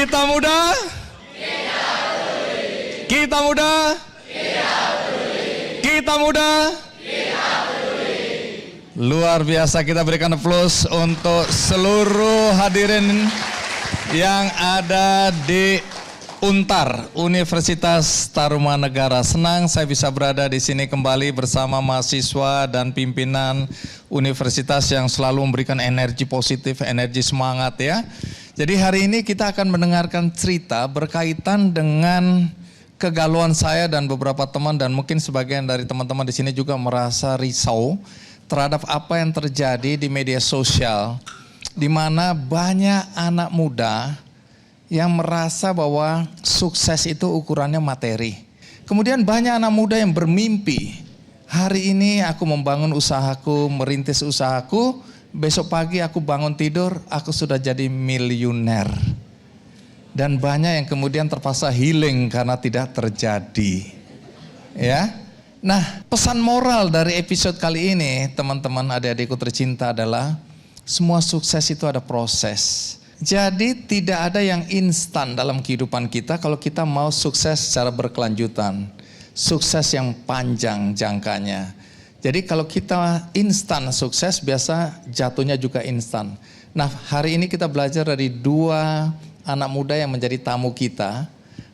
Kita muda, kita muda, kita muda. Luar biasa, kita berikan aplaus untuk seluruh hadirin yang ada di Untar, Universitas Tarumanegara. Senang saya bisa berada di sini kembali bersama mahasiswa dan pimpinan universitas yang selalu memberikan energi positif, energi semangat ya. Jadi hari ini kita akan mendengarkan cerita berkaitan dengan kegalauan saya dan beberapa teman, dan mungkin sebagian dari teman-teman di sini juga merasa risau terhadap apa yang terjadi di media sosial, di mana banyak anak muda yang merasa bahwa sukses itu ukurannya materi. Kemudian banyak anak muda yang bermimpi, hari ini aku membangun usahaku, merintis usahaku, besok pagi aku bangun tidur, aku sudah jadi miliuner. Dan banyak yang kemudian terpaksa healing karena tidak terjadi. Ya. Nah, pesan moral dari episode kali ini, teman-teman adik-adikku tercinta, adalah semua sukses itu ada proses. Jadi tidak ada yang instan dalam kehidupan kita kalau kita mau sukses secara berkelanjutan. Sukses yang panjang jangkanya. Jadi kalau kita instan sukses, biasa jatuhnya juga instan. Nah, hari ini kita belajar dari dua anak muda yang menjadi tamu kita,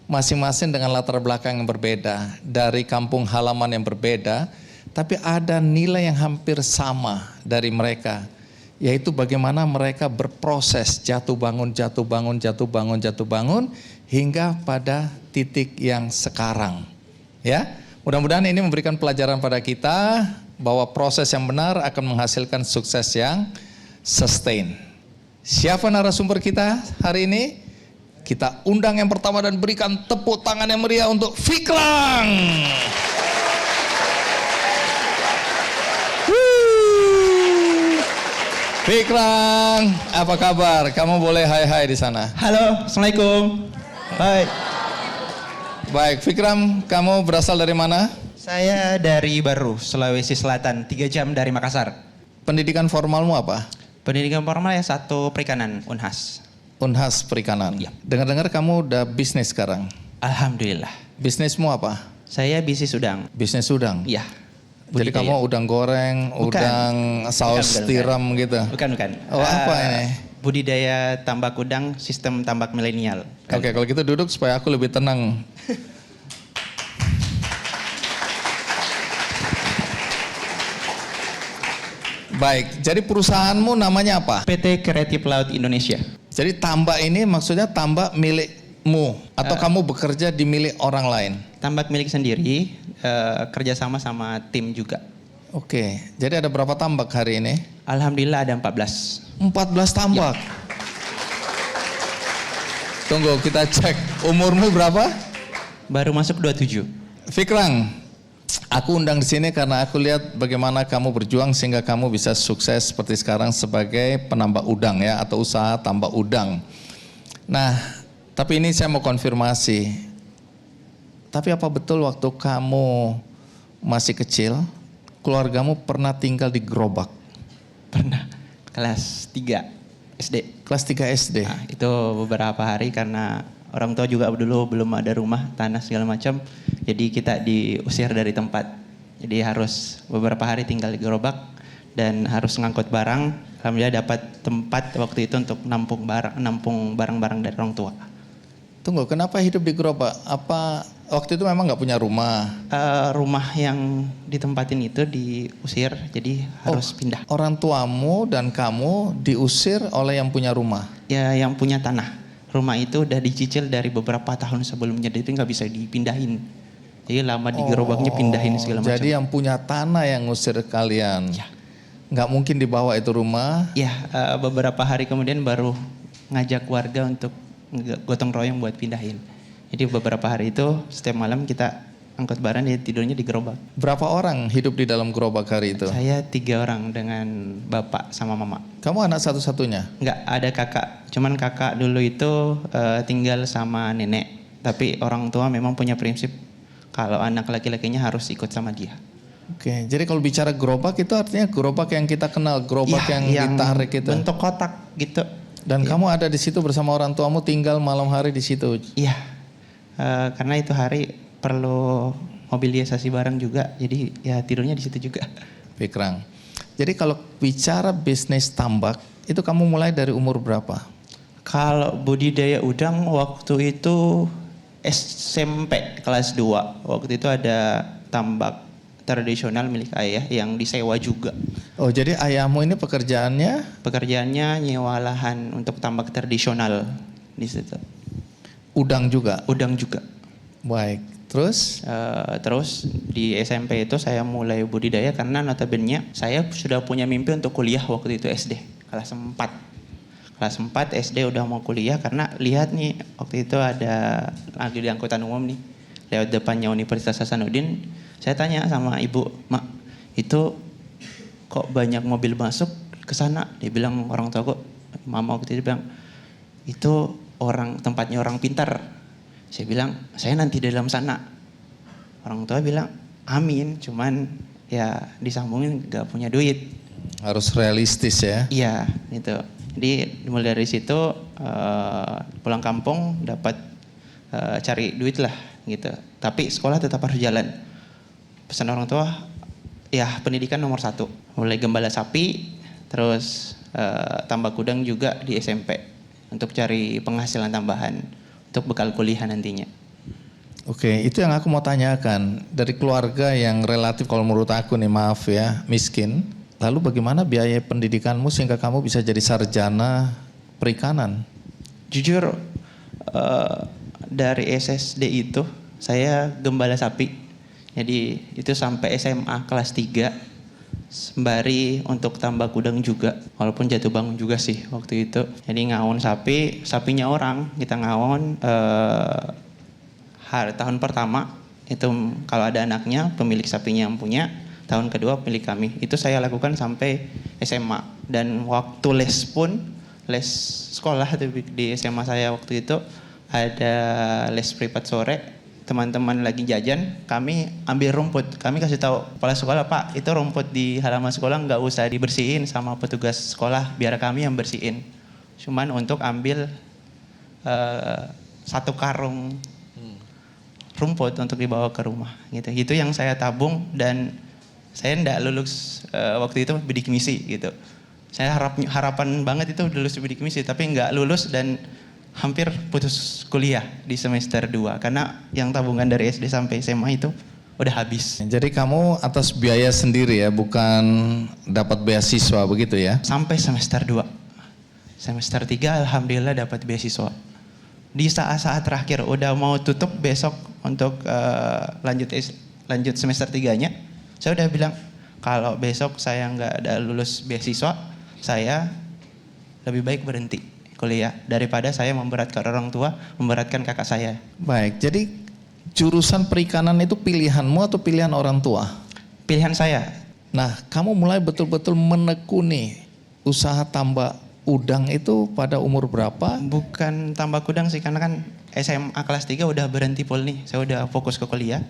masing-masing dengan latar belakang yang berbeda, dari kampung halaman yang berbeda, tapi ada nilai yang hampir sama dari mereka. Yaitu bagaimana mereka berproses jatuh bangun, jatuh bangun, jatuh bangun, jatuh bangun, hingga pada titik yang sekarang. Ya, mudah-mudahan ini memberikan pelajaran pada kita bahwa proses yang benar akan menghasilkan sukses yang sustain. Siapa narasumber kita hari ini? Kita undang yang pertama dan berikan tepuk tangan yang meriah untuk Fikram. Fikram, apa kabar? Kamu boleh hai-hai di sana. Halo, Assalamualaikum. Hai. Baik, Fikram, kamu berasal dari mana? Saya dari Baru, Sulawesi Selatan, 3 jam dari Makassar. Pendidikan formalmu apa? Pendidikan formal ya 1 perikanan, Unhas. Unhas Perikanan. Ya. Dengar-dengar kamu udah bisnis sekarang. Alhamdulillah. Bisnismu apa? Saya bisnis udang. Bisnis udang? Iya. Jadi Budidaya. kamu udang goreng, Bukan. udang saus Bukan. tiram gitu? Bukan. Oh, apa ini? Budidaya tambak udang, sistem tambak milenial. Oke, kalau gitu duduk supaya aku lebih tenang. Baik, jadi perusahaanmu namanya apa? PT Kreatif Laut Indonesia. Jadi tambak ini maksudnya tambak milikmu atau kamu bekerja di milik orang lain? Tambak milik sendiri, kerjasama sama tim juga. Oke, jadi ada berapa tambak hari ini? Alhamdulillah ada 14. 14 tambak. Tunggu, kita cek umurmu berapa? Baru masuk 27. Fikram, aku undang di sini karena aku lihat bagaimana kamu berjuang sehingga kamu bisa sukses seperti sekarang sebagai penambak udang ya, atau usaha tambak udang. Nah, tapi ini saya mau konfirmasi. Tapi apa betul waktu kamu masih kecil, keluargamu pernah tinggal di gerobak? Pernah, kelas 3 SD. Kelas 3 SD? Nah, itu beberapa hari karena orang tua juga dulu belum ada rumah, tanah segala macam. Jadi kita diusir dari tempat. Jadi harus beberapa hari tinggal di gerobak dan harus ngangkut barang. Alhamdulillah dapat tempat waktu itu untuk nampung barang-barang dari orang tua. Tunggu, kenapa hidup di gerobak? Apa waktu itu memang nggak punya rumah? Rumah yang ditempatin itu diusir, jadi harus pindah. Orang tuamu dan kamu diusir oleh yang punya rumah? Ya, yang punya tanah. Rumah itu udah dicicil dari beberapa tahun sebelumnya, jadi nggak bisa dipindahin. Jadi lama di gerobaknya pindahin segala macam. Jadi yang punya tanah yang ngusir kalian? Ya. Nggak mungkin dibawa itu rumah? Ya, beberapa hari kemudian baru ngajak warga untuk gotong royong buat pindahin. Jadi beberapa hari itu setiap malam kita angkut barang, dia tidurnya di gerobak. Berapa orang hidup di dalam gerobak hari itu? Saya 3 orang dengan bapak sama mama. Kamu anak satu-satunya? Enggak, ada kakak. Cuman kakak dulu itu tinggal sama nenek. Tapi orang tua memang punya prinsip kalau anak laki-lakinya harus ikut sama dia. Oke, jadi kalau bicara gerobak itu artinya gerobak yang kita kenal, gerobak yang ditarik itu. Bentuk kotak gitu. Dan kamu ada di situ bersama orang tuamu, tinggal malam hari di situ. Iya, karena itu hari perlu mobilisasi barang juga, jadi ya tidurnya di situ juga. Pikrang. Jadi kalau bicara bisnis tambak, itu kamu mulai dari umur berapa? Kalau budidaya udang waktu itu SMP kelas 2. Waktu itu ada tambak tradisional milik ayah yang disewa juga. Oh, jadi ayahmu ini pekerjaannya Pekerjaannya nyewa lahan untuk tambak tradisional di situ. udang juga? Udang juga. Baik, terus? Terus di SMP itu saya mulai budidaya karena notabene saya sudah punya mimpi untuk kuliah waktu itu SD, kelas 4. Kelas 4 SD udah mau kuliah karena lihat nih waktu itu ada lagi di angkutan umum nih, lewat depannya Universitas Hasanuddin. Saya tanya sama ibu, "Mak, itu kok banyak mobil masuk ke sana?" Dia bilang, orang tua kok, mama waktu itu bilang, "Itu tempatnya orang pintar." Saya bilang, "Saya nanti di dalam sana." Orang tua bilang, "Amin, cuman ya disambungin gak punya duit." Harus realistis ya. Iya, gitu. Jadi mulai dari situ pulang kampung dapat cari duit lah gitu. Tapi sekolah tetap harus jalan. Pesan orang tua, ya pendidikan nomor 1. Mulai gembala sapi, terus tambak udang juga di SMP untuk cari penghasilan tambahan untuk bekal kuliah nantinya. Oke, itu yang aku mau tanyakan. Dari keluarga yang relatif kalau menurut aku nih, maaf ya, miskin. Lalu bagaimana biaya pendidikanmu sehingga kamu bisa jadi sarjana perikanan? Jujur dari SSD itu saya gembala sapi. Jadi itu sampai SMA kelas 3 sembari untuk tambak udang juga. Walaupun jatuh bangun juga sih waktu itu. Jadi ngawon sapi, sapinya orang kita ngawon tahun pertama itu kalau ada anaknya pemilik sapinya yang punya. Tahun kedua milik kami. Itu saya lakukan sampai SMA. Dan waktu les pun, les sekolah di SMA saya waktu itu ada les privat sore. Teman-teman lagi jajan, kami ambil rumput. Kami kasih tahu kepala sekolah, "Pak, itu rumput di halaman sekolah nggak usah dibersihin sama petugas sekolah, biar kami yang bersihin. Cuman untuk ambil 1 karung rumput untuk dibawa ke rumah." Gitu. Itu yang saya tabung dan saya enggak lulus waktu itu bidik misi gitu. Saya harapan banget itu lulus bidik misi, tapi enggak lulus dan hampir putus kuliah di semester 2 karena yang tabungan dari SD sampai SMA itu udah habis. Jadi kamu atas biaya sendiri ya, bukan dapat beasiswa begitu ya? Sampai semester 2. Semester 3 alhamdulillah dapat beasiswa. Di saat-saat terakhir udah mau tutup besok untuk lanjut semester 3-nya. Saya udah bilang, kalau besok saya nggak ada lulus beasiswa, saya lebih baik berhenti kuliah daripada saya memberatkan orang tua, memberatkan kakak saya. Baik, jadi jurusan perikanan itu pilihanmu atau pilihan orang tua? Pilihan saya. Nah, kamu mulai betul-betul menekuni usaha tambak udang itu pada umur berapa? Bukan tambak udang sih, karena kan SMA kelas 3 udah berhenti full nih, saya udah fokus ke kuliah.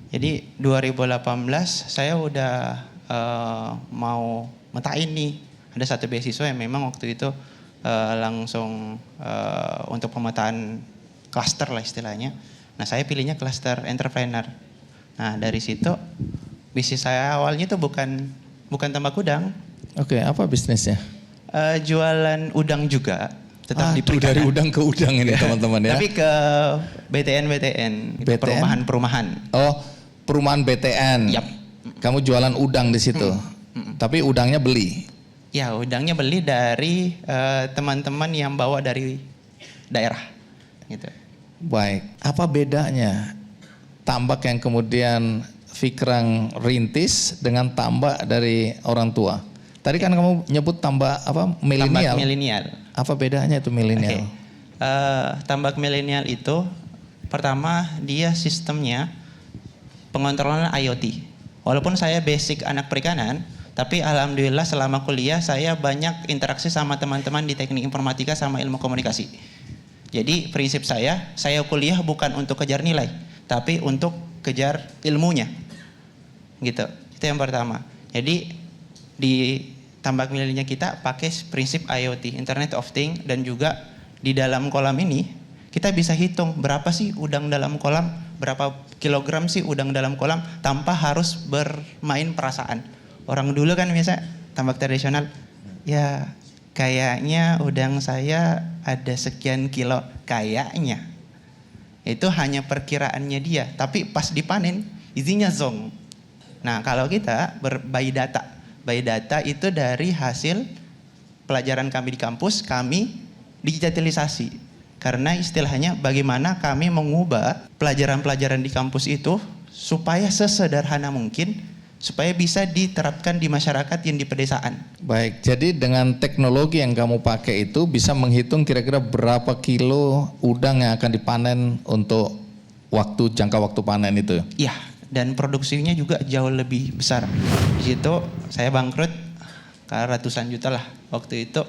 Jadi 2018 saya udah mau metain nih. Ada 1 beasiswa yang memang waktu itu langsung untuk pemetaan klaster lah istilahnya. Nah saya pilihnya klaster entrepreneur. Nah dari situ bisnis saya awalnya itu bukan tambak udang. Oke, apa bisnisnya? Jualan udang juga. Tetap di dari udang ke udang ini teman-teman ya. Tapi ke BTN, gitu, BTN? perumahan. Oh, perumahan BTN. Yap. Kamu jualan udang di situ. Tapi udangnya beli. Ya, udangnya beli dari teman-teman yang bawa dari daerah. Gitu. Baik. Apa bedanya tambak yang kemudian Fikrang rintis dengan tambak dari orang tua? Tadi kan kamu nyebut tambak apa? Milenial. Tambak milenial. Apa bedanya itu milenial? Tambak milenial itu pertama dia sistemnya pengontrolan IoT. Walaupun saya basic anak perikanan, tapi alhamdulillah selama kuliah saya banyak interaksi sama teman-teman di teknik informatika sama ilmu komunikasi. Jadi prinsip saya kuliah bukan untuk kejar nilai, tapi untuk kejar ilmunya. Gitu. Itu yang pertama. Jadi di tambak milenialnya kita pakai prinsip IoT, Internet of Things, dan juga di dalam kolam ini kita bisa hitung berapa sih udang dalam kolam, berapa kilogram sih udang dalam kolam tanpa harus bermain perasaan. Orang dulu kan biasa tambak tradisional, ya kayaknya udang saya ada sekian kilo, kayaknya. Itu hanya perkiraannya dia, tapi pas dipanen isinya zong. Nah kalau kita by data itu dari hasil pelajaran kami di kampus, kami digitalisasi. Karena istilahnya bagaimana kami mengubah pelajaran-pelajaran di kampus itu supaya sesederhana mungkin, supaya bisa diterapkan di masyarakat yang di pedesaan. Baik, jadi dengan teknologi yang kamu pakai itu bisa menghitung kira-kira berapa kilo udang yang akan dipanen untuk jangka waktu panen itu? Iya, dan produksinya juga jauh lebih besar. Di situ saya bangkrut ratusan juta lah waktu itu.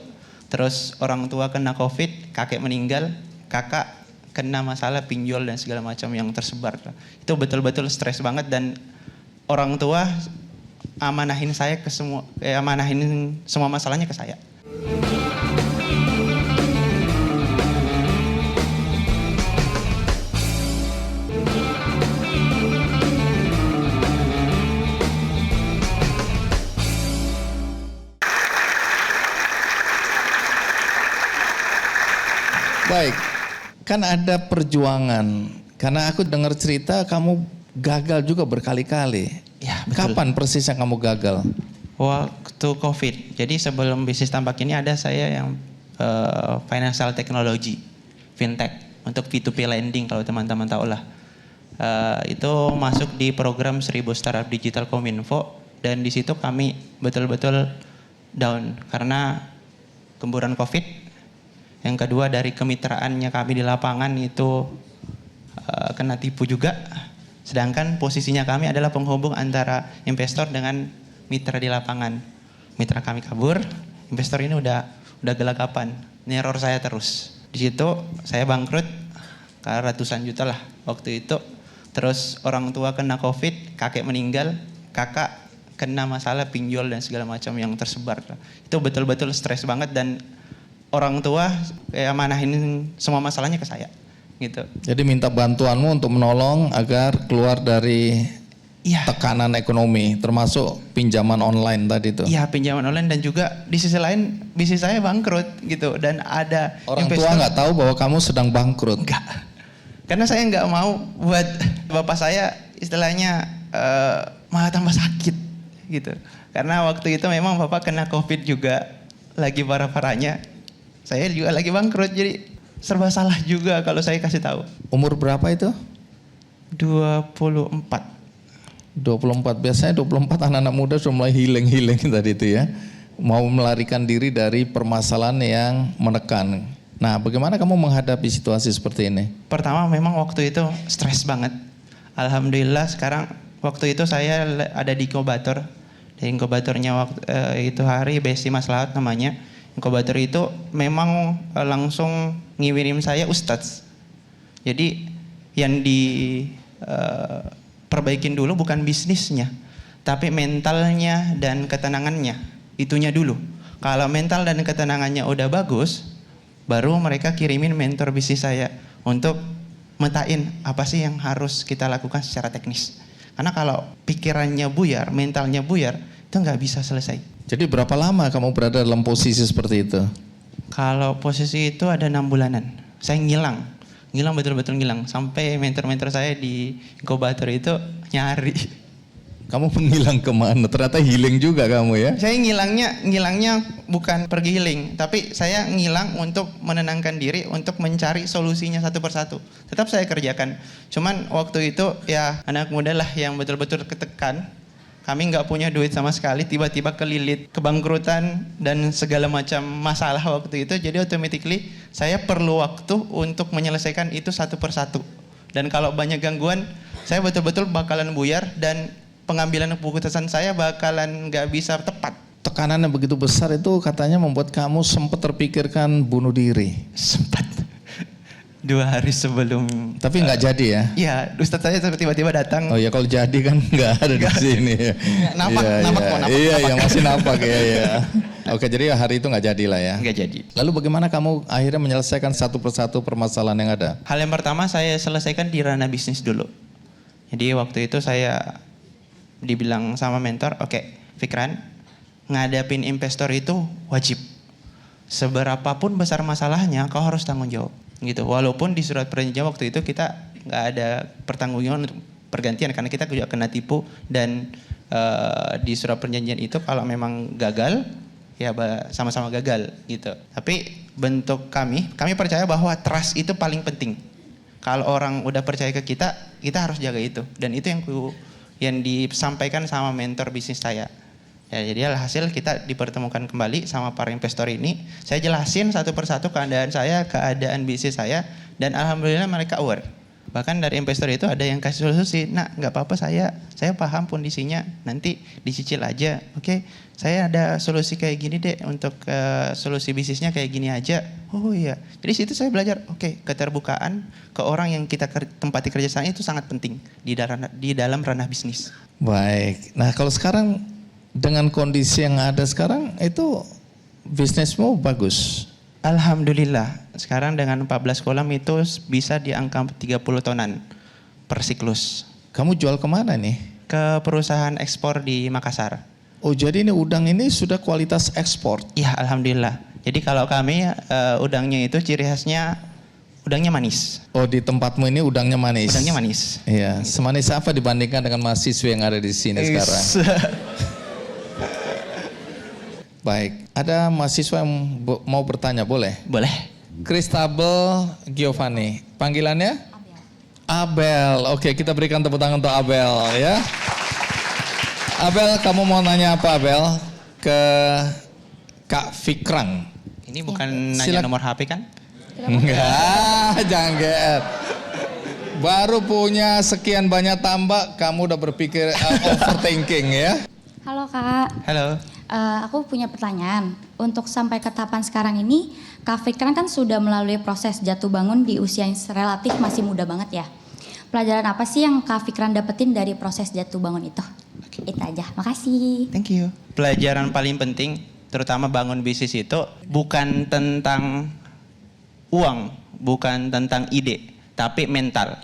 Terus orang tua kena COVID, kakek meninggal, kakak kena masalah pinjol dan segala macam yang tersebar. Itu betul-betul stres banget, dan orang tua amanahin semua masalahnya ke saya. Baik, kan ada perjuangan. Karena aku dengar cerita kamu gagal juga berkali-kali. Ya, betul. Kapan persisnya kamu gagal? Waktu COVID. Jadi sebelum bisnis tambak ini ada saya yang financial technology, fintech, untuk P2P lending kalau teman-teman tahu lah. Itu masuk di program 1000 Startup Digital Kominfo, dan di situ kami betul-betul down karena gemburan COVID. Yang kedua dari kemitraannya kami di lapangan itu kena tipu juga. Sedangkan posisinya kami adalah penghubung antara investor dengan mitra di lapangan. Mitra kami kabur, investor ini udah gelagapan, neror saya terus. Di situ saya bangkrut ratusan juta lah waktu itu. Terus orang tua kena COVID, kakek meninggal, kakak kena masalah pinjol dan segala macam yang tersebar. Itu betul-betul stres banget, dan orang tua amanahin semua masalahnya ke saya gitu. Jadi minta bantuanmu untuk menolong agar keluar dari tekanan ekonomi, termasuk pinjaman online tadi itu. Iya, pinjaman online, dan juga di sisi lain bisnis saya bangkrut gitu, dan ada orang tua nggak tahu bahwa kamu sedang bangkrut. Enggak, karena saya nggak mau buat bapak saya istilahnya malah tambah sakit gitu. Karena waktu itu memang bapak kena COVID juga, lagi parah-parahnya. Saya juga lagi bangkrut, jadi serba salah juga kalau saya kasih tahu. Umur berapa itu? 24. 24, biasanya 24 anak-anak muda sudah mulai healing tadi itu ya. Mau melarikan diri dari permasalahan yang menekan. Nah, bagaimana kamu menghadapi situasi seperti ini? Pertama memang waktu itu stres banget. Alhamdulillah sekarang waktu itu saya ada di inkubator. Di inkubatornya waktu itu hari Besti Maslahat namanya. Inkubator itu memang langsung ngirim saya ustadz. Jadi yang diperbaikin dulu bukan bisnisnya, tapi mentalnya dan ketenangannya. Itunya dulu. Kalau mental dan ketenangannya udah bagus, baru mereka kirimin mentor bisnis saya untuk metain apa sih yang harus kita lakukan secara teknis. Karena kalau pikirannya buyar, mentalnya buyar, itu nggak bisa selesai. Jadi berapa lama kamu berada dalam posisi seperti itu? Kalau posisi itu ada 6 bulanan. Saya ngilang betul-betul ngilang. Sampai mentor-mentor saya di inkubator itu nyari. Kamu menghilang kemana? Ternyata healing juga kamu ya? Saya ngilangnya bukan pergi healing, tapi saya ngilang untuk menenangkan diri, untuk mencari solusinya satu persatu. Tetap saya kerjakan. Cuman waktu itu ya anak muda lah yang betul-betul ketekan. Kami nggak punya duit sama sekali, tiba-tiba kelilit kebangkrutan dan segala macam masalah waktu itu. Jadi automatically saya perlu waktu untuk menyelesaikan itu satu persatu. Dan kalau banyak gangguan, saya betul-betul bakalan buyar, dan pengambilan keputusan saya bakalan nggak bisa tepat. Tekanan yang begitu besar itu katanya membuat kamu sempat terpikirkan bunuh diri. Sempat. 2 hari sebelum. Tapi nggak jadi ya? Iya, Ustadz saya tiba-tiba datang. Oh ya kalau jadi kan nggak ada di sini. Napak, Iya, napak iya. kok, napak. Iya, masih napak ya. Oke, jadi hari itu nggak jadi lah ya? Nggak jadi. Lalu bagaimana kamu akhirnya menyelesaikan satu persatu permasalahan yang ada? Hal yang pertama saya selesaikan di ranah bisnis dulu. Jadi waktu itu saya dibilang sama mentor, oke, Fikran, ngadapin investor itu wajib. Seberapapun besar masalahnya, kau harus tanggung jawab. Gitu. Walaupun di surat perjanjian waktu itu kita nggak ada pertanggungjawaban untuk pergantian karena kita juga kena tipu dan di surat perjanjian itu kalau memang gagal ya sama-sama gagal gitu. Tapi bentuk kami percaya bahwa trust itu paling penting. Kalau orang udah percaya ke kita harus jaga itu. Dan itu yang disampaikan sama mentor bisnis saya. Ya, jadi alhasil kita dipertemukan kembali sama para investor ini. Saya jelasin satu persatu keadaan saya, keadaan bisnis saya, dan alhamdulillah mereka aware. Bahkan dari investor itu ada yang kasih solusi, nah nggak apa-apa saya paham kondisinya, nanti dicicil aja, oke? Saya ada solusi kayak gini deh untuk solusi bisnisnya kayak gini aja. Oh iya, jadi situ saya belajar, oke, keterbukaan ke orang yang kita tempati kerjasama itu sangat penting di dalam ranah bisnis. Baik, nah kalau sekarang dengan kondisi yang ada sekarang itu bisnismu bagus. Alhamdulillah, sekarang dengan 14 kolam itu bisa di angka 30 tonan per siklus. Kamu jual kemana nih? Ke perusahaan ekspor di Makassar. Oh jadi ini udang ini sudah kualitas ekspor? Iya, alhamdulillah. Jadi kalau kami udangnya itu ciri khasnya udangnya manis. Oh di tempatmu ini udangnya manis? Udangnya manis. Iya, semanis apa dibandingkan dengan mahasiswa yang ada di sini sekarang? Baik, ada mahasiswa yang mau bertanya, boleh? Boleh. Christabel Giovanni, panggilannya? Abel. Oke, kita berikan tepuk tangan untuk Abel ya. Abel, kamu mau nanya apa Abel? Ke Kak Fikrang. Ini bukan nanya nomor HP kan? Enggak, jangan GR. Baru punya sekian banyak tambah, kamu udah berpikir overthinking ya? Halo Kak. Halo. Aku punya pertanyaan. Untuk sampai ke tahapan sekarang ini, Kak Fikran kan sudah melalui proses jatuh bangun di usia yang relatif masih muda banget ya. Pelajaran apa sih yang Kak Fikran dapetin dari proses jatuh bangun itu? Itu aja, makasih. Thank you. Pelajaran paling penting, terutama bangun bisnis itu, bukan tentang uang, bukan tentang ide, tapi mental.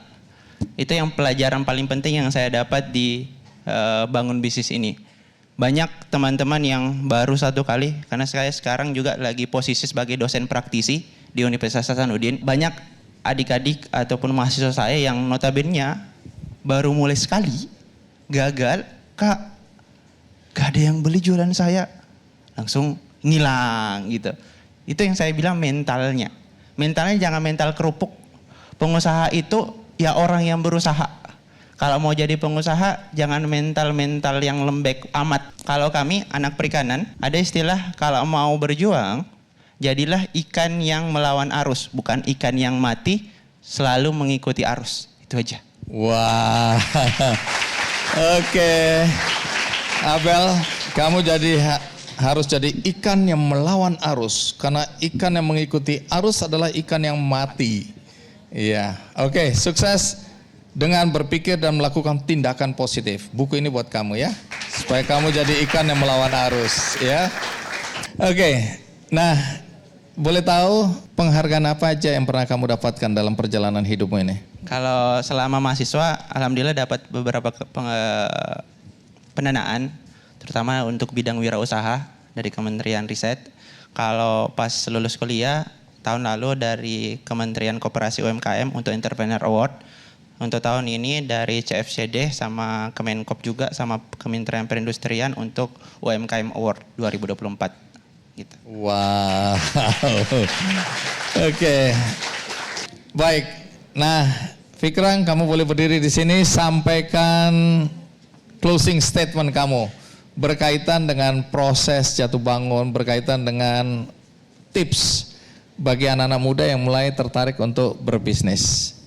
Itu yang pelajaran paling penting yang saya dapat di bangun bisnis ini. Banyak teman-teman yang baru satu kali, karena saya sekarang juga lagi posisi sebagai dosen praktisi di Universitas Hasanuddin. Banyak adik-adik ataupun mahasiswa saya yang notabene baru mulai sekali, gagal, Kak, gak ada yang beli jualan saya, langsung ngilang gitu. Itu yang saya bilang mentalnya. Mentalnya jangan mental kerupuk. Pengusaha itu ya orang yang berusaha. Kalau mau jadi pengusaha, jangan mental-mental yang lembek amat. Kalau kami, anak perikanan, ada istilah kalau mau berjuang, jadilah ikan yang melawan arus, bukan ikan yang mati selalu mengikuti arus. Itu aja. Wah, oke. Abel, kamu harus jadi ikan yang melawan arus. Karena ikan yang mengikuti arus adalah ikan yang mati. Iya, oke, sukses. Dengan berpikir dan melakukan tindakan positif. Buku ini buat kamu ya. Supaya kamu jadi ikan yang melawan arus ya. Oke. Nah, boleh tahu penghargaan apa aja yang pernah kamu dapatkan dalam perjalanan hidupmu ini? Kalau selama mahasiswa, alhamdulillah dapat beberapa pendanaan. Terutama untuk bidang wirausaha dari Kementerian Riset. Kalau pas lulus kuliah, tahun lalu dari Kementerian Koperasi UMKM untuk Entrepreneur Award. Untuk tahun ini dari CFCD sama Kemenkop juga sama Kementerian Perindustrian untuk UMKM Award 2024. Gitu. Wow. Oke. Baik. Nah, Fikrang, kamu boleh berdiri di sini, sampaikan closing statement kamu berkaitan dengan proses jatuh bangun, berkaitan dengan tips bagi anak-anak muda yang mulai tertarik untuk berbisnis.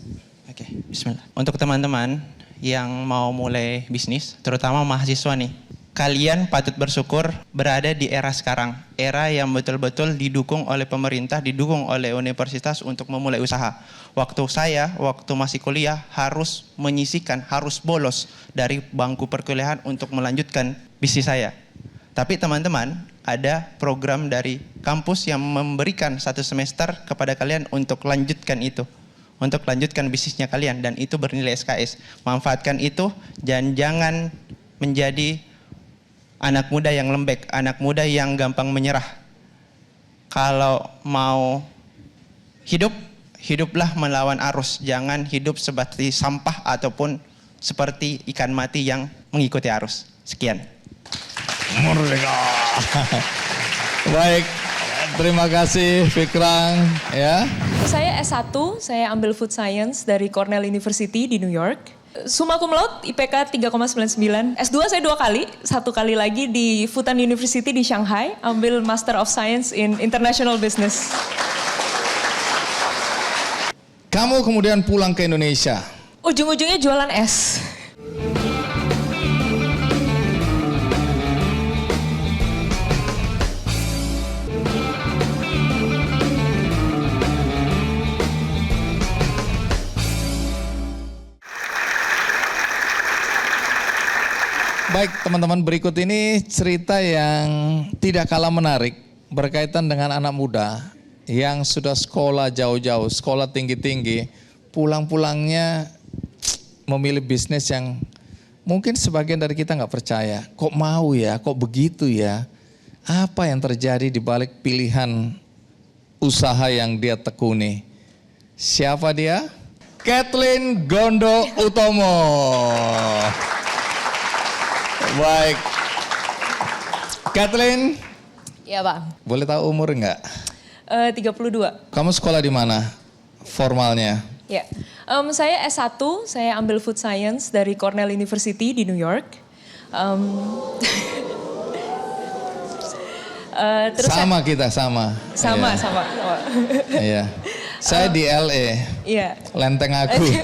Oke, bismillah. Untuk teman-teman yang mau mulai bisnis, terutama mahasiswa nih, kalian patut bersyukur berada di era sekarang. Era yang betul-betul didukung oleh pemerintah, didukung oleh universitas untuk memulai usaha. Waktu masih kuliah harus menyisihkan, harus bolos dari bangku perkuliahan untuk melanjutkan bisnis saya. Tapi teman-teman, ada program dari kampus yang memberikan 1 semester kepada kalian untuk lanjutkan itu. Untuk lanjutkan bisnisnya kalian, dan itu bernilai SKS. Manfaatkan itu dan jangan menjadi anak muda yang lembek, anak muda yang gampang menyerah. Kalau mau hidup, hiduplah melawan arus. Jangan hidup seperti sampah ataupun seperti ikan mati yang mengikuti arus. Sekian. Merdeka. Baik, terima kasih Fikrang ya. Saya S1, saya ambil Food Science dari Cornell University di New York. Summa cum laude, IPK 3,99. S2 saya 2 kali, 1 kali lagi di Fudan University di Shanghai, ambil Master of Science in International Business. Kamu kemudian pulang ke Indonesia. Ujung-ujungnya jualan es. Baik teman-teman, berikut ini cerita yang tidak kalah menarik berkaitan dengan anak muda yang sudah sekolah jauh-jauh, sekolah tinggi-tinggi, pulang-pulangnya memilih bisnis yang mungkin sebagian dari kita nggak percaya. Kok mau ya, kok begitu ya? Apa yang terjadi di balik pilihan usaha yang dia tekuni? Siapa dia? Kathleen Gondo Utomo. Baik, Kathleen. Iya Pak. Boleh tahu umur nggak? 32. Kamu sekolah di mana? Formalnya? Ya, saya S1, saya ambil Food Science dari Cornell University di New York. Terus sama kita, sama. Sama. Iya. Saya di LA. Iya. Lenteng Agung.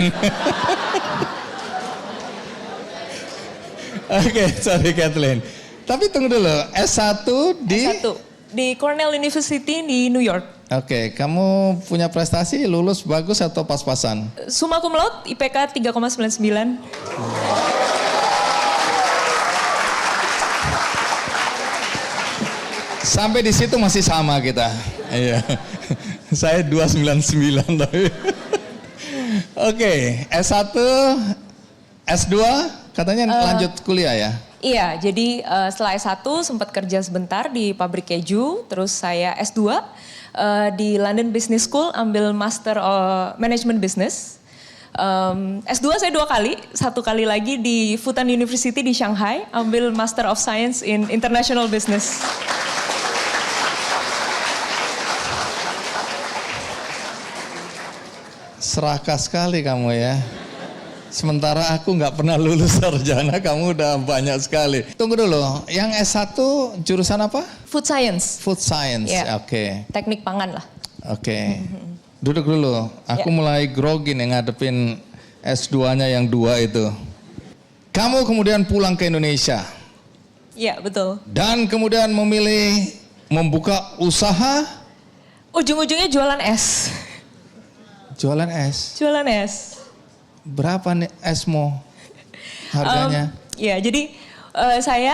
Oke, sorry Kathleen. Tapi tunggu dulu, S1 di? S1 di Cornell University di New York. Oke, kamu punya prestasi, lulus bagus atau pas-pasan? Summa cum laude, IPK 3,99. Sampai di situ masih sama kita. Iya. Saya 299 tapi. Oke, S1, S2 katanya lanjut kuliah ya? Iya, jadi setelah S1 sempat kerja sebentar di pabrik keju, terus saya S2 di London Business School ambil Master Management Business. S2 saya 2 kali, 1 kali lagi di Fudan University di Shanghai, ambil Master of Science in International Business. Serakah sekali kamu ya. Sementara aku nggak pernah lulus sarjana, kamu udah banyak sekali. Tunggu dulu, yang S1 jurusan apa? Food Science. Food Science, Yeah. Oke. Teknik pangan lah. Oke. Duduk dulu, aku mulai grogi nih ngadepin S2-nya yang 2 itu. Kamu kemudian pulang ke Indonesia. Iya, betul. Dan kemudian memilih membuka usaha. Ujung-ujungnya jualan es. Jualan es. Jualan es. Berapa nih esmo harganya? Ya, jadi saya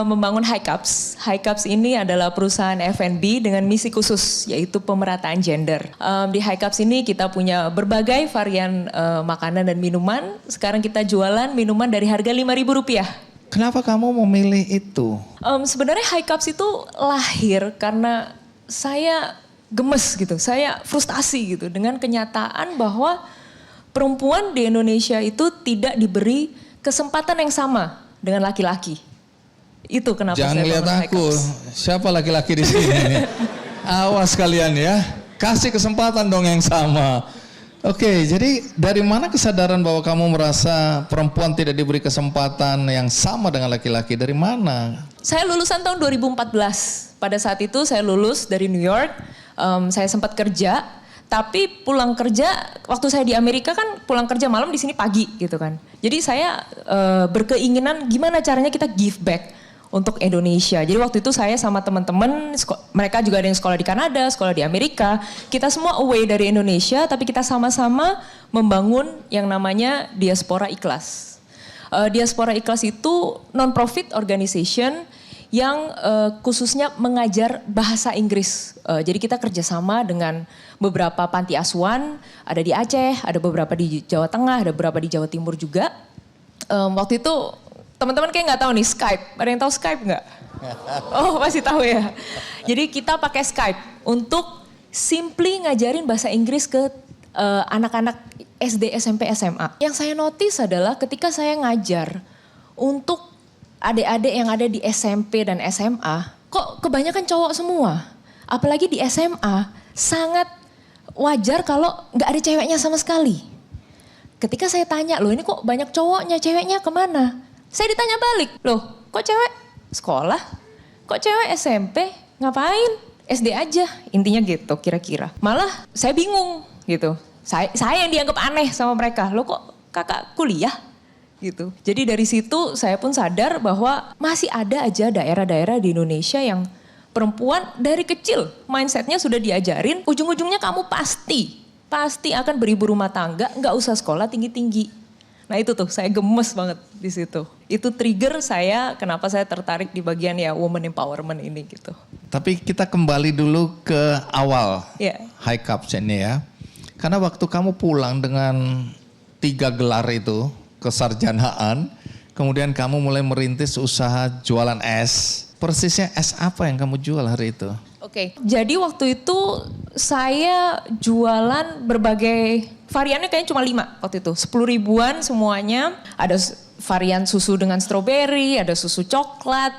membangun High Cups. High Cups ini adalah perusahaan F&B dengan misi khusus, yaitu pemerataan gender. Di High Cups ini kita punya berbagai varian makanan dan minuman. Sekarang kita jualan minuman dari harga Rp5.000. Kenapa kamu memilih itu? Sebenarnya High Cups itu lahir karena saya gemes gitu, saya frustasi gitu dengan kenyataan bahwa perempuan di Indonesia itu tidak diberi kesempatan yang sama dengan laki-laki. Itu kenapa Jangan saya lihat bangun High aku, Cups. siapa laki-laki di sini? Awas kalian ya, kasih kesempatan dong yang sama. Oke, jadi dari mana kesadaran bahwa kamu merasa perempuan tidak diberi kesempatan yang sama dengan laki-laki? Dari mana? Saya lulusan tahun 2014. Pada saat itu saya lulus dari New York, saya sempat kerja. Tapi pulang kerja, waktu saya di Amerika kan pulang kerja malam, di sini pagi gitu kan. Jadi saya berkeinginan gimana caranya kita give back. untuk Indonesia. Jadi waktu itu saya sama teman-teman, mereka juga ada yang sekolah di Kanada, sekolah di Amerika. Kita semua away dari Indonesia, tapi kita sama-sama membangun yang namanya Diaspora Ikhlas. Diaspora Ikhlas itu non-profit organization yang khususnya mengajar bahasa Inggris. Jadi kita kerjasama dengan beberapa panti asuhan, ada di Aceh, ada beberapa di Jawa Tengah, ada beberapa di Jawa Timur juga. Waktu itu teman-teman kayak nggak tahu nih Skype. Ada yang tahu Skype nggak? Oh masih tahu ya. Jadi kita pakai Skype untuk simply ngajarin bahasa Inggris ke anak-anak SD, SMP, SMA. Yang saya notice adalah ketika saya ngajar untuk adik-adik yang ada di SMP dan SMA, kok kebanyakan cowok semua. Apalagi di SMA, sangat wajar kalau nggak ada ceweknya sama sekali. Ketika saya tanya, loh ini kok banyak cowoknya, ceweknya kemana? Saya ditanya balik, loh kok cewek sekolah? Kok cewek SMP? Ngapain? SD aja, intinya gitu kira-kira. Malah saya bingung gitu. Saya yang dianggap aneh sama mereka, loh kok kakak kuliah? Gitu. Jadi dari situ saya pun sadar bahwa masih ada aja daerah-daerah di Indonesia yang perempuan dari kecil mindsetnya sudah diajarin, ujung-ujungnya kamu pasti akan beribu rumah tangga, nggak usah sekolah tinggi-tinggi. Nah itu tuh saya gemes banget di situ. Itu trigger saya kenapa saya tertarik di bagian ya woman empowerment ini gitu. Tapi kita kembali dulu ke awal High Cups ini ya. Karena waktu kamu pulang dengan 3 gelar itu, kesarjanaan, kemudian kamu mulai merintis usaha jualan es. Persisnya es apa yang kamu jual hari itu? Oke, jadi waktu itu saya jualan berbagai variannya kayaknya cuma 5 waktu itu. 10 ribuan semuanya, ada varian susu dengan stroberi, ada susu coklat.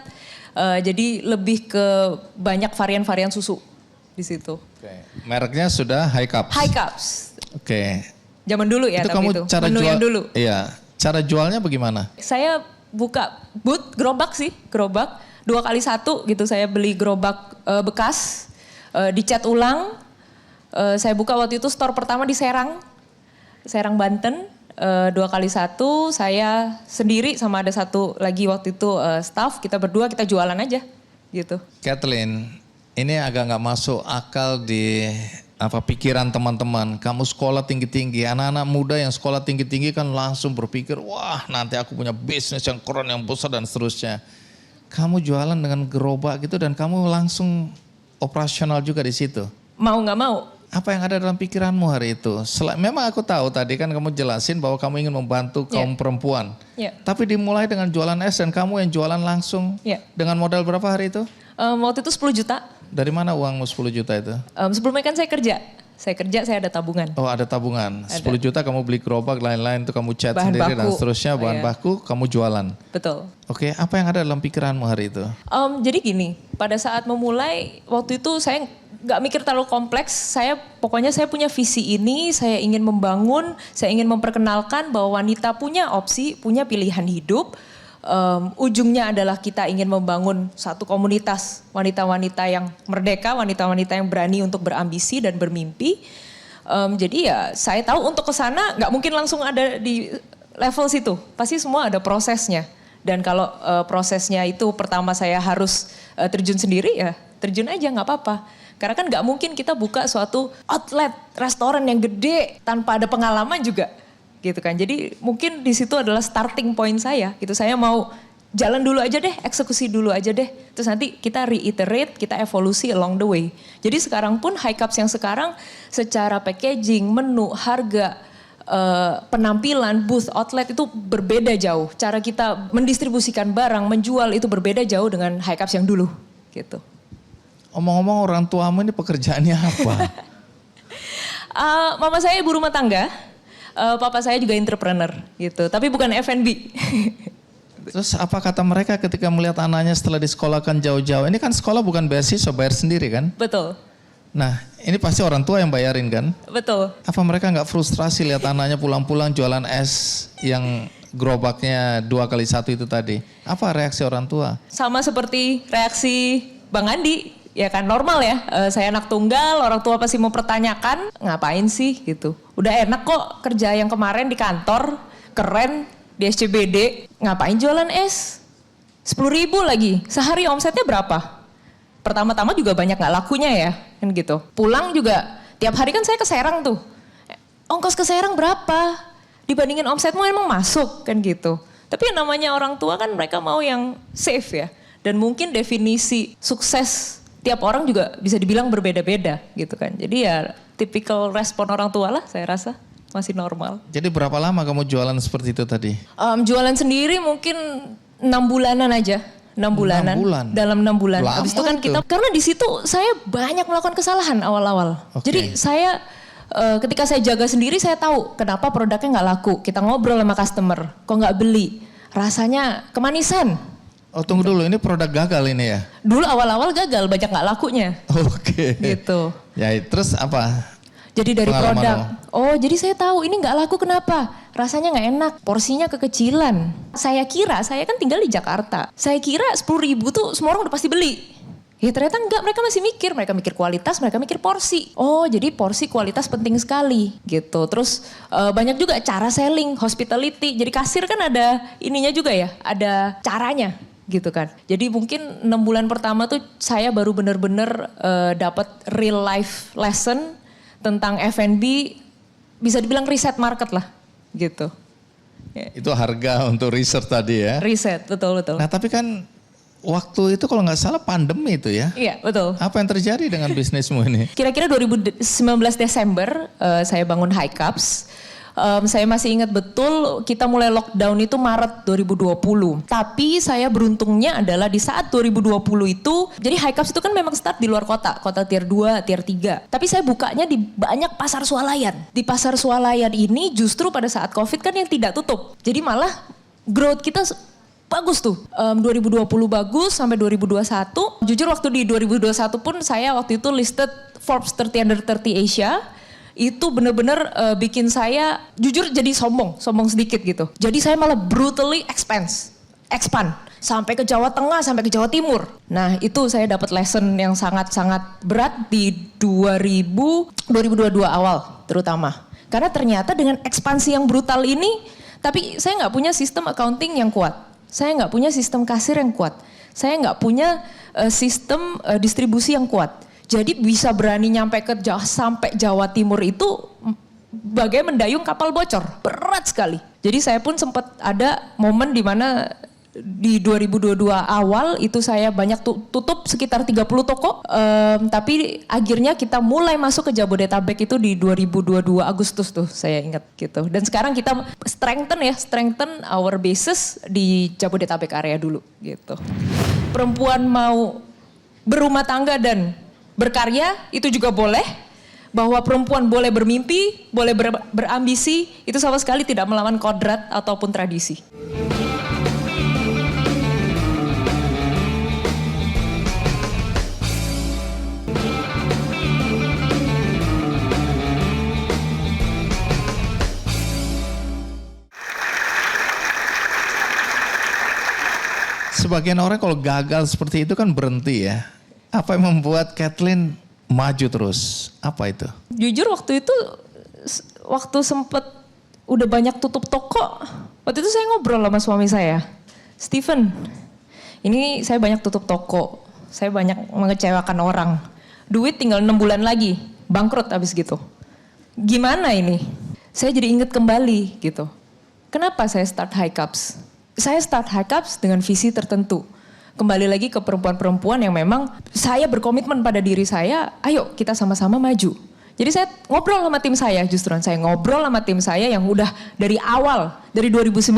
Jadi lebih ke banyak varian-varian susu di situ. Oke. Mereknya sudah High Cups? High Cups. Oke. Zaman dulu ya, itu tapi kamu itu cara menu jual, yang dulu. Iya, cara jualnya bagaimana? Saya buka booth gerobak. 2x1 gitu, saya beli gerobak bekas, dicat ulang. Saya buka waktu itu store pertama di Serang Banten. 2x1, saya sendiri sama ada satu lagi waktu itu staff, kita berdua kita jualan aja gitu. Kathleen, ini agak nggak masuk akal di pikiran teman-teman. Kamu sekolah tinggi-tinggi, anak-anak muda yang sekolah tinggi-tinggi kan langsung berpikir, wah nanti aku punya bisnis yang keren, yang besar dan seterusnya. Kamu jualan dengan gerobak gitu dan kamu langsung operasional juga di situ. Mau nggak mau. Apa yang ada dalam pikiranmu hari itu? Memang aku tahu tadi kan kamu jelasin bahwa kamu ingin membantu kaum perempuan. Tapi dimulai dengan jualan es dan kamu yang jualan langsung. Dengan modal berapa hari itu? Waktu itu 10 juta. Dari mana uangmu 10 juta itu? Sebelumnya kan saya kerja, saya ada tabungan. Oh ada tabungan, 10 juta kamu beli gerobak, lain-lain itu kamu cat bahan sendiri baku. Dan seterusnya, bahan baku kamu jualan. Betul. Oke, apa yang ada dalam pikiranmu hari itu? Jadi gini, pada saat memulai waktu itu saya nggak mikir terlalu kompleks, pokoknya saya punya visi ini, saya ingin membangun, saya ingin memperkenalkan bahwa wanita punya opsi, punya pilihan hidup. Ujungnya adalah kita ingin membangun satu komunitas wanita-wanita yang merdeka, wanita-wanita yang berani untuk berambisi dan bermimpi. Jadi ya saya tahu untuk ke sana nggak mungkin langsung ada di level situ, pasti semua ada prosesnya. Dan kalau prosesnya itu pertama saya harus terjun sendiri ya terjun aja nggak apa-apa. Karena kan nggak mungkin kita buka suatu outlet restoran yang gede tanpa ada pengalaman juga. Gitu kan. Jadi mungkin di situ adalah starting point saya. Gitu, saya mau jalan dulu aja deh, eksekusi dulu aja deh. Terus nanti kita reiterate, kita evolusi along the way. Jadi sekarang pun High Cups yang sekarang secara packaging, menu, harga, penampilan, booth, outlet itu berbeda jauh. Cara kita mendistribusikan barang, menjual itu berbeda jauh dengan High Cups yang dulu. Gitu. Omong-omong orang tuamu ini pekerjaannya apa? Mama saya ibu rumah tangga. Papa saya juga entrepreneur gitu, tapi bukan F&B. Terus apa kata mereka ketika melihat anaknya setelah disekolahkan jauh-jauh? Ini kan sekolah bukan beasiswa, bayar sendiri kan? Betul. Nah ini pasti orang tua yang bayarin kan? Betul. Apa mereka nggak frustrasi lihat anaknya pulang-pulang jualan es yang gerobaknya 2x1 itu tadi? Apa reaksi orang tua? Sama seperti reaksi Bang Andi. Ya kan normal ya, saya anak tunggal, orang tua pasti mempertanyakan ngapain sih gitu. Udah enak kok kerja yang kemarin di kantor, keren di SCBD, ngapain jualan es? 10.000 lagi. Sehari omsetnya berapa? Pertama-tama juga banyak nggak lakunya ya, kan gitu. Pulang juga, tiap hari kan saya ke Serang tuh. Ongkos ke Serang berapa? Dibandingin omsetmu emang masuk, kan gitu. Tapi yang namanya orang tua kan mereka mau yang safe ya. Dan mungkin definisi sukses tiap orang juga bisa dibilang berbeda-beda gitu kan. Jadi ya tipikal respon orang tua lah saya rasa masih normal. Jadi berapa lama kamu jualan seperti itu tadi? Jualan sendiri mungkin 6 bulanan aja. 6 bulanan. 6 bulan? Dalam 6 bulan. Lama Habis itu kan itu. kita, karena di situ saya banyak melakukan kesalahan awal-awal. Oke. Jadi saya ketika saya jaga sendiri saya tahu kenapa produknya nggak laku. Kita ngobrol sama customer, kok nggak beli? Rasanya kemanisan. Oh tunggu dulu, ini produk gagal ini ya? Dulu awal-awal gagal, banyak nggak lakunya. Oke. Gitu. Ya terus apa? Jadi dari Pengalaman produk, lo? jadi saya tahu ini nggak laku kenapa? Rasanya nggak enak, porsinya kekecilan. Saya kan tinggal di Jakarta. Saya kira 10.000 tuh semua orang udah pasti beli. Ya ternyata enggak, mereka masih mikir. Mereka mikir kualitas, mereka mikir porsi. Oh jadi porsi kualitas penting sekali gitu. Terus banyak juga cara selling, hospitality. Jadi kasir kan ada ininya juga ya, ada caranya gitu kan. Jadi mungkin 6 bulan pertama tuh saya baru bener-bener dapat real life lesson tentang F&B, bisa dibilang riset market lah gitu. Ya. Itu harga untuk research tadi ya? Riset, betul-betul. Nah tapi kan waktu itu kalau nggak salah pandemi itu ya? Iya, betul. Apa yang terjadi dengan bisnismu ini? Kira-kira 2019 Desember saya bangun High Cups. Saya masih ingat betul kita mulai lockdown itu Maret 2020. Tapi saya beruntungnya adalah di saat 2020 itu, jadi High Cups itu kan memang start di luar kota tier 2, tier 3. Tapi saya bukanya di banyak pasar swalayan. Di pasar swalayan ini justru pada saat COVID kan yang tidak tutup. Jadi malah growth kita bagus tuh. 2020 bagus sampai 2021. Jujur waktu di 2021 pun saya waktu itu listed Forbes 30 Under 30 Asia. Itu bener-bener bikin saya jujur jadi sombong sedikit gitu. Jadi saya malah brutally expand sampai ke Jawa Tengah, sampai ke Jawa Timur. Nah itu saya dapat lesson yang sangat-sangat berat di 2022 awal terutama. Karena ternyata dengan ekspansi yang brutal ini, tapi saya nggak punya sistem accounting yang kuat. Saya nggak punya sistem kasir yang kuat. Saya nggak punya sistem distribusi yang kuat. Jadi bisa berani nyampe sampai Jawa Timur itu bagai mendayung kapal bocor, berat sekali. Jadi saya pun sempat ada momen di mana di 2022 awal itu saya banyak tutup sekitar 30 toko. Tapi akhirnya kita mulai masuk ke Jabodetabek itu di 2022 Agustus tuh saya ingat gitu. Dan sekarang kita strengthen our bases di Jabodetabek area dulu gitu. Perempuan mau berumah tangga dan berkarya itu juga boleh, bahwa perempuan boleh bermimpi, boleh berambisi, itu sama sekali tidak melawan kodrat ataupun tradisi. Sebagian orang kalau gagal seperti itu kan berhenti ya. Apa yang membuat Kathleen maju terus? Apa itu? Jujur waktu itu, waktu sempet udah banyak tutup toko, waktu itu saya ngobrol sama suami saya. Steven, ini saya banyak tutup toko, saya banyak mengecewakan orang. Duit tinggal 6 bulan lagi, bangkrut abis gitu. Gimana ini? Saya jadi inget kembali gitu. Kenapa saya start High Cups? Saya start High Cups dengan visi tertentu. Kembali lagi ke perempuan-perempuan yang memang saya berkomitmen pada diri saya, ayo kita sama-sama maju. Jadi saya ngobrol sama tim saya, saya ngobrol sama tim saya yang udah dari awal, dari 2019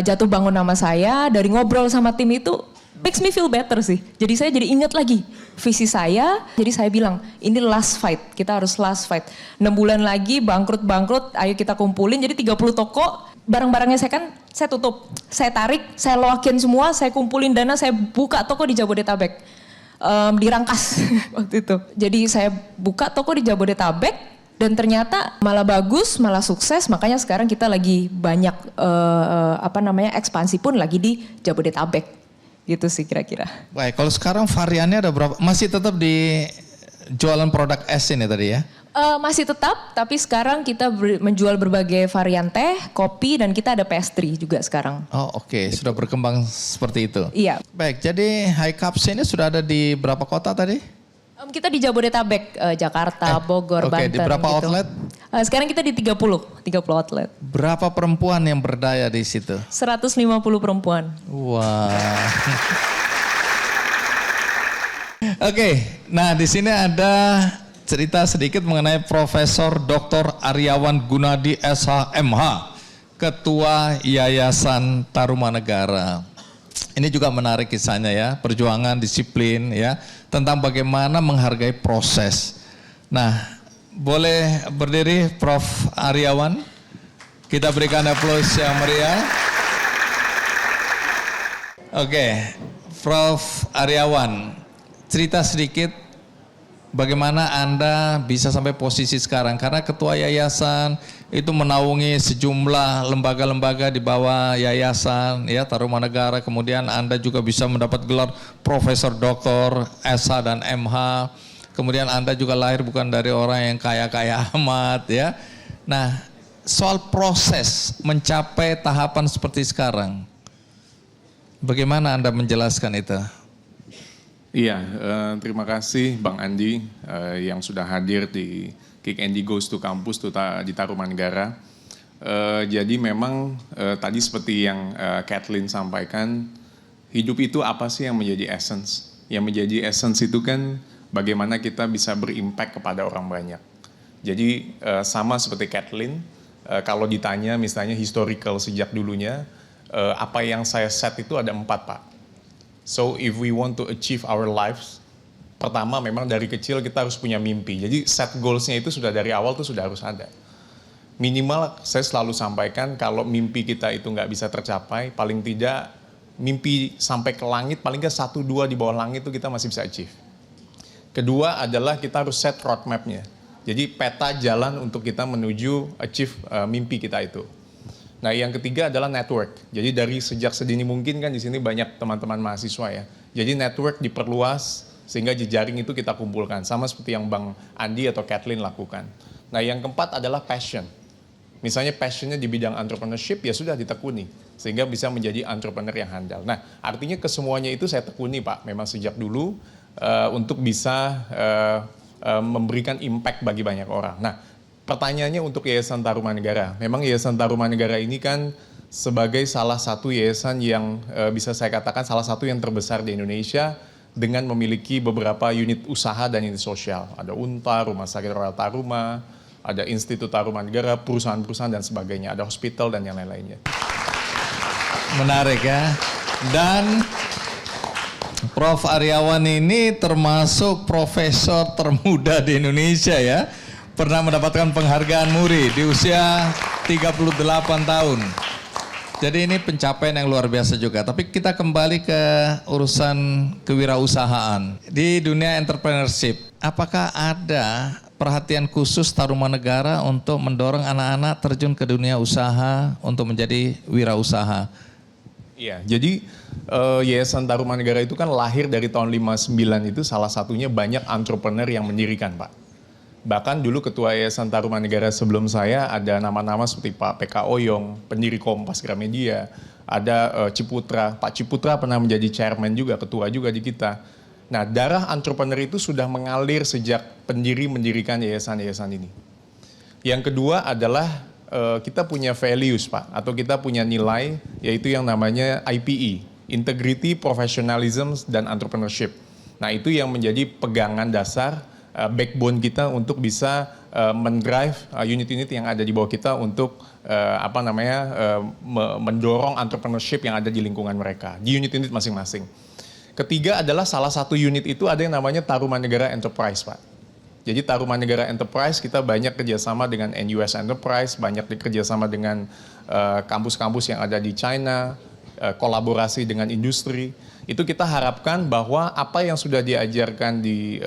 jatuh bangun nama saya, dari ngobrol sama tim itu makes me feel better sih. Jadi saya jadi ingat lagi visi saya, jadi saya bilang ini last fight, kita harus last fight. 6 bulan lagi bangkrut, ayo kita kumpulin, jadi 30 toko, barang-barangnya saya tutup, saya tarik, saya loakin semua, saya kumpulin dana, saya buka toko di Jabodetabek. Dirangkas waktu itu. Jadi saya buka toko di Jabodetabek dan ternyata malah bagus, malah sukses, makanya sekarang kita lagi banyak ekspansi pun lagi di Jabodetabek. Gitu sih kira-kira. Baik, kalau sekarang variannya ada berapa? Masih tetap di jualan produk es ini tadi ya? Masih tetap, tapi sekarang kita menjual berbagai varian teh, kopi, dan kita ada pastry juga sekarang. Oh oke, sudah berkembang seperti itu. Iya. Baik, jadi High Cups ini sudah ada di berapa kota tadi? Kita di Jabodetabek, Jakarta, Bogor, oke, Banten. di berapa gitu. outlet? Sekarang kita di 30 outlet. Berapa perempuan yang berdaya di situ? 150 perempuan. Wah. Oke, nah di sini ada cerita sedikit mengenai Profesor Dr. Aryawan Gunadi SHMH, Ketua Yayasan Tarumanegara. Ini juga menarik kisahnya ya, perjuangan disiplin ya, tentang bagaimana menghargai proses. Nah, boleh berdiri Prof. Aryawan, kita berikan aplaus yang meriah. Oke, Prof. Aryawan, cerita sedikit bagaimana Anda bisa sampai posisi sekarang? Karena ketua yayasan itu menaungi sejumlah lembaga-lembaga di bawah yayasan ya Tarumanegara. Kemudian Anda juga bisa mendapat gelar Profesor Doktor SH dan MH. Kemudian Anda juga lahir bukan dari orang yang kaya-kaya amat ya. Nah, soal proses mencapai tahapan seperti sekarang, bagaimana Anda menjelaskan itu? Iya, terima kasih Bang Andi yang sudah hadir di Kick Andy Goes to Campus di Tarumanegara. Jadi memang tadi seperti yang Kathleen sampaikan, hidup itu apa sih yang menjadi essence? Yang menjadi essence itu kan bagaimana kita bisa berimpact kepada orang banyak. Jadi sama seperti Kathleen, kalau ditanya misalnya historical sejak dulunya, apa yang saya set itu ada 4 Pak. So if we want to achieve our lives, pertama memang dari kecil kita harus punya mimpi. Jadi set goals-nya itu sudah dari awal tuh sudah harus ada. Minimal saya selalu sampaikan kalau mimpi kita itu nggak bisa tercapai, paling tidak mimpi sampai ke langit, paling nggak 1-2 di bawah langit itu kita masih bisa achieve. Kedua adalah kita harus set roadmap-nya. Jadi peta jalan untuk kita menuju achieve mimpi kita itu. Nah, yang ketiga adalah network. Jadi dari sejak sedini mungkin kan di sini banyak teman-teman mahasiswa ya. Jadi network diperluas sehingga jejaring itu kita kumpulkan. Sama seperti yang Bang Andi atau Kathleen lakukan. Nah, yang keempat adalah passion. Misalnya passionnya di bidang entrepreneurship ya sudah ditekuni. Sehingga bisa menjadi entrepreneur yang handal. Nah, artinya kesemuanya itu saya tekuni Pak. Memang sejak dulu untuk bisa memberikan impact bagi banyak orang. Nah, pertanyaannya untuk Yayasan Tarumanegara. Memang Yayasan Tarumanegara ini kan sebagai salah satu yayasan yang bisa saya katakan salah satu yang terbesar di Indonesia dengan memiliki beberapa unit usaha dan unit sosial. Ada UNTA, Rumah Sakit Royal Taruma, ada Institut Tarumanegara, perusahaan-perusahaan dan sebagainya, ada hospital dan yang lain-lainnya. Menarik ya. Dan Prof. Aryawan ini termasuk profesor termuda di Indonesia ya. Pernah mendapatkan penghargaan MURI di usia 38 tahun. Jadi ini pencapaian yang luar biasa juga. Tapi kita kembali ke urusan kewirausahaan. Di dunia entrepreneurship, apakah ada perhatian khusus Tarumanegara untuk mendorong anak-anak terjun ke dunia usaha untuk menjadi wirausaha? Iya, jadi Yayasan Tarumanegara itu kan lahir dari tahun 59 itu salah satunya banyak entrepreneur yang mendirikan Pak. Bahkan dulu ketua Yayasan Tarumanegara sebelum saya ada nama-nama seperti Pak PK Oyong, pendiri Kompas Gramedia, ada Ciputra, Pak Ciputra pernah menjadi chairman juga, ketua juga di kita. Nah, darah entrepreneur itu sudah mengalir sejak pendiri mendirikan yayasan-yayasan ini. Yang kedua adalah kita punya values Pak, atau kita punya nilai, yaitu yang namanya IPE, Integrity, Professionalism, dan Entrepreneurship. Nah, itu yang menjadi pegangan dasar backbone kita untuk bisa mendrive unit-unit yang ada di bawah kita untuk mendorong entrepreneurship yang ada di lingkungan mereka, di unit-unit masing-masing. Ketiga adalah salah satu unit itu ada yang namanya Tarumanegara Enterprise Pak. Jadi Tarumanegara Enterprise kita banyak kerjasama dengan NUS Enterprise, banyak kerjasama dengan kampus-kampus yang ada di China, kolaborasi dengan industri. Itu kita harapkan bahwa apa yang sudah diajarkan di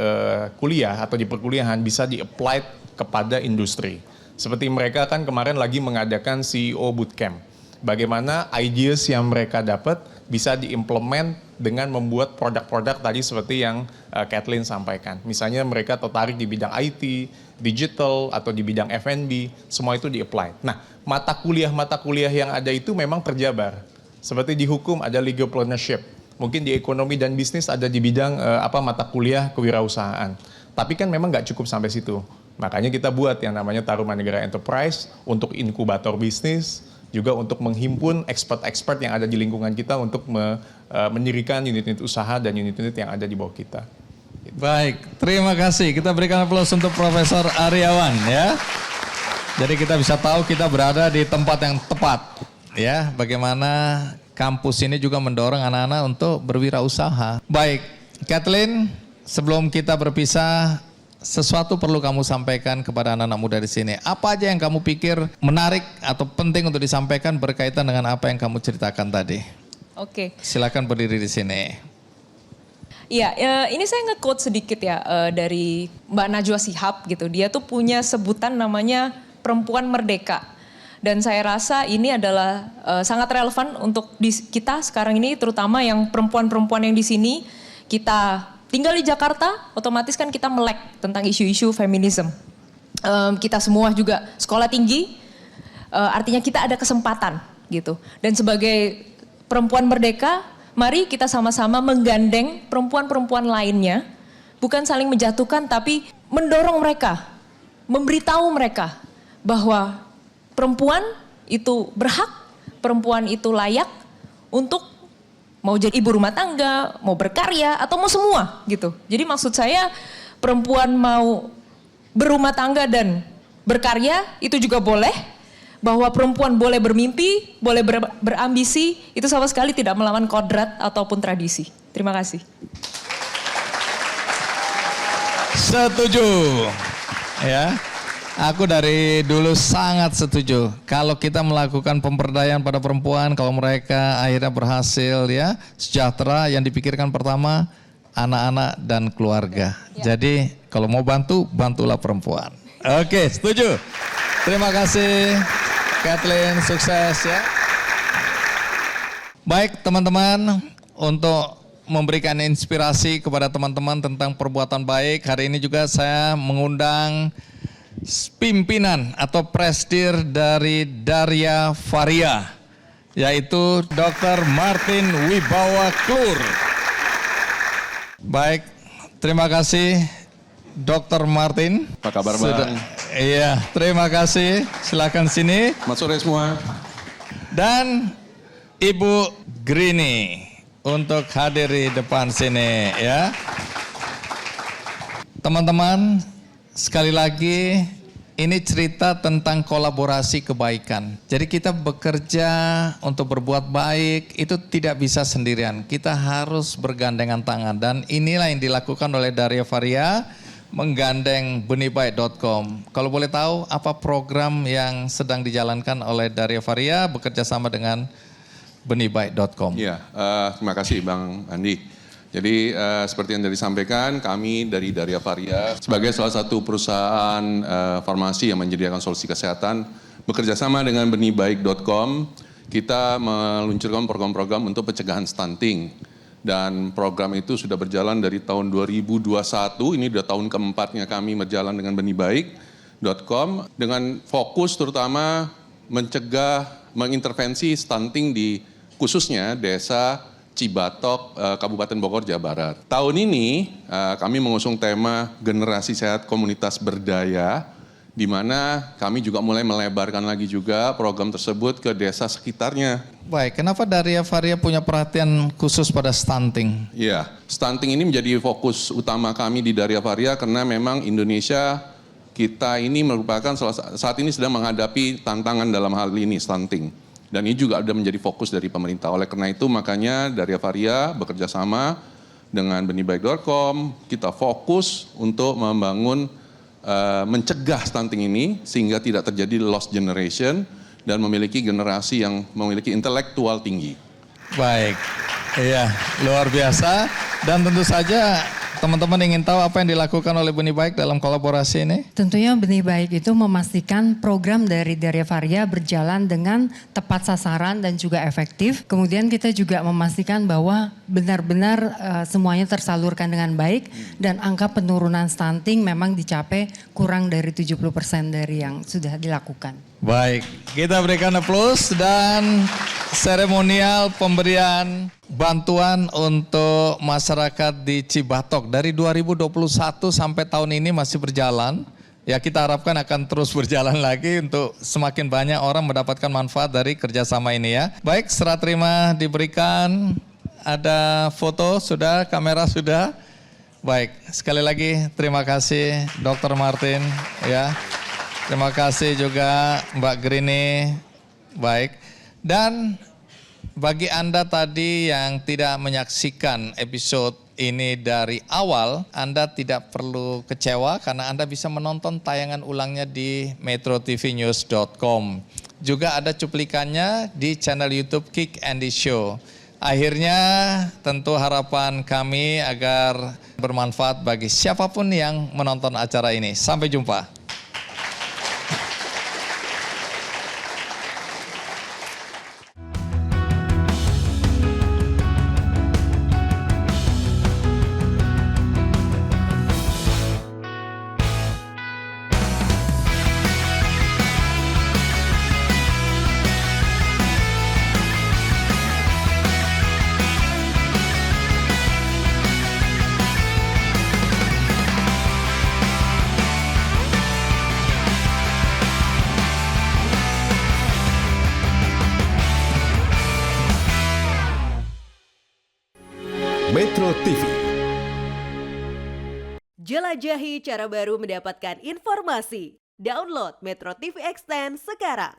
kuliah atau di perkuliahan bisa di-applied kepada industri. Seperti mereka kan kemarin lagi mengadakan CEO Bootcamp. Bagaimana ideas yang mereka dapat bisa diimplement dengan membuat produk-produk tadi seperti yang Kathleen sampaikan. Misalnya mereka tertarik di bidang IT, digital, atau di bidang F&B, semua itu di-apply. Nah, mata kuliah yang ada itu memang terjabar. Seperti di hukum ada legal partnership, mungkin di ekonomi dan bisnis ada di bidang mata kuliah kewirausahaan. Tapi kan memang nggak cukup sampai situ. Makanya kita buat yang namanya Tarumanegara Enterprise untuk inkubator bisnis, juga untuk menghimpun expert-expert yang ada di lingkungan kita untuk mendirikan unit-unit usaha dan unit-unit yang ada di bawah kita. Baik, terima kasih. Kita berikan aplaus untuk Profesor Aryawan ya. Jadi kita bisa tahu kita berada di tempat yang tepat ya. Bagaimana kampus ini juga mendorong anak-anak untuk berwirausaha. Baik, Kathleen, sebelum kita berpisah, sesuatu perlu kamu sampaikan kepada anak-anak muda di sini. Apa aja yang kamu pikir menarik atau penting untuk disampaikan berkaitan dengan apa yang kamu ceritakan tadi? Oke. Silakan berdiri di sini. Iya, ini saya nge-quote sedikit ya dari Mbak Najwa Shihab gitu. Dia tuh punya sebutan namanya perempuan merdeka. Dan saya rasa ini adalah sangat relevan untuk kita sekarang ini, terutama yang perempuan-perempuan yang di sini. Kita tinggal di Jakarta, otomatis kan kita melek tentang isu-isu feminisme. Kita semua juga sekolah tinggi, artinya kita ada kesempatan gitu. Dan sebagai perempuan merdeka, mari kita sama-sama menggandeng perempuan-perempuan lainnya, bukan saling menjatuhkan tapi mendorong mereka, memberitahu mereka bahwa perempuan itu berhak, perempuan itu layak untuk mau jadi ibu rumah tangga, mau berkarya, atau mau semua gitu. Jadi maksud saya perempuan mau berumah tangga dan berkarya itu juga boleh. Bahwa perempuan boleh bermimpi, boleh berambisi, itu sama sekali tidak melawan kodrat ataupun tradisi. Terima kasih. Setuju. Ya. Aku dari dulu sangat setuju. Kalau kita melakukan pemberdayaan pada perempuan, kalau mereka akhirnya berhasil ya, sejahtera, yang dipikirkan pertama anak-anak dan keluarga. Ya. Jadi kalau mau bantu, bantulah perempuan. Oke, setuju. Terima kasih Kathleen, sukses ya. Baik teman-teman, untuk memberikan inspirasi kepada teman-teman tentang perbuatan baik, hari ini juga saya mengundang pimpinan atau presidir dari Darya Varia, yaitu Dr. Martin Wibawa Klur. Baik, terima kasih Dr. Martin. Apa kabar Bang? Iya, terima kasih. Silakan sini. Selamat sore semua. Dan Ibu Grini untuk hadir di depan sini ya. Teman-teman, sekali lagi, ini cerita tentang kolaborasi kebaikan. Jadi kita bekerja untuk berbuat baik, itu tidak bisa sendirian. Kita harus bergandengan tangan. Dan inilah yang dilakukan oleh Darya Varia, menggandeng benihbaik.com. Kalau boleh tahu, apa program yang sedang dijalankan oleh Darya Varia bekerja sama dengan benihbaik.com? Iya, terima kasih Bang Andi. Jadi seperti yang tadi disampaikan, kami dari Darya Varia sebagai salah satu perusahaan farmasi yang menyediakan solusi kesehatan, bekerja sama dengan benihbaik.com, kita meluncurkan program-program untuk pencegahan stunting. Dan program itu sudah berjalan dari tahun 2021, ini sudah tahun keempatnya kami berjalan dengan benihbaik.com, dengan fokus terutama mencegah, mengintervensi stunting di khususnya desa Cibatok, Kabupaten Bogor, Jawa Barat. Tahun ini kami mengusung tema Generasi Sehat Komunitas Berdaya, di mana kami juga mulai melebarkan lagi juga program tersebut ke desa sekitarnya. Baik, kenapa Darya Varia punya perhatian khusus pada stunting? Iya, stunting ini menjadi fokus utama kami di Darya Varia karena memang Indonesia kita ini merupakan saat ini sedang menghadapi tantangan dalam hal ini, stunting. Dan ini juga sudah menjadi fokus dari pemerintah. Oleh karena itu makanya Darya Varia bekerja sama dengan benihbaik.com, kita fokus untuk membangun, mencegah stunting ini sehingga tidak terjadi lost generation dan memiliki generasi yang memiliki intelektual tinggi. Baik, iya luar biasa. Dan tentu saja Teman-teman ingin tahu apa yang dilakukan oleh Benih Baik dalam kolaborasi ini? Tentunya Benih Baik itu memastikan program dari Daria Varia berjalan dengan tepat sasaran dan juga efektif. Kemudian kita juga memastikan bahwa benar-benar semuanya tersalurkan dengan baik dan angka penurunan stunting memang dicapai kurang dari 70% dari yang sudah dilakukan. Baik, kita berikan aplaus dan seremonial pemberian bantuan untuk masyarakat di Cibatok dari 2021 sampai tahun ini masih berjalan. Ya, kita harapkan akan terus berjalan lagi untuk semakin banyak orang mendapatkan manfaat dari kerjasama ini ya. Baik, serah terima diberikan. Ada foto sudah, kamera sudah. Baik, sekali lagi terima kasih Dr. Martin ya. Terima kasih juga Mbak Grini. Baik. Dan bagi Anda tadi yang tidak menyaksikan episode ini dari awal, Anda tidak perlu kecewa karena Anda bisa menonton tayangan ulangnya di metrotvnews.com. Juga ada cuplikannya di channel YouTube Kick Andy Show. Akhirnya tentu harapan kami agar bermanfaat bagi siapapun yang menonton acara ini. Sampai jumpa. Metro TV. Jelajahi cara baru mendapatkan informasi. Download Metro TV Extend sekarang.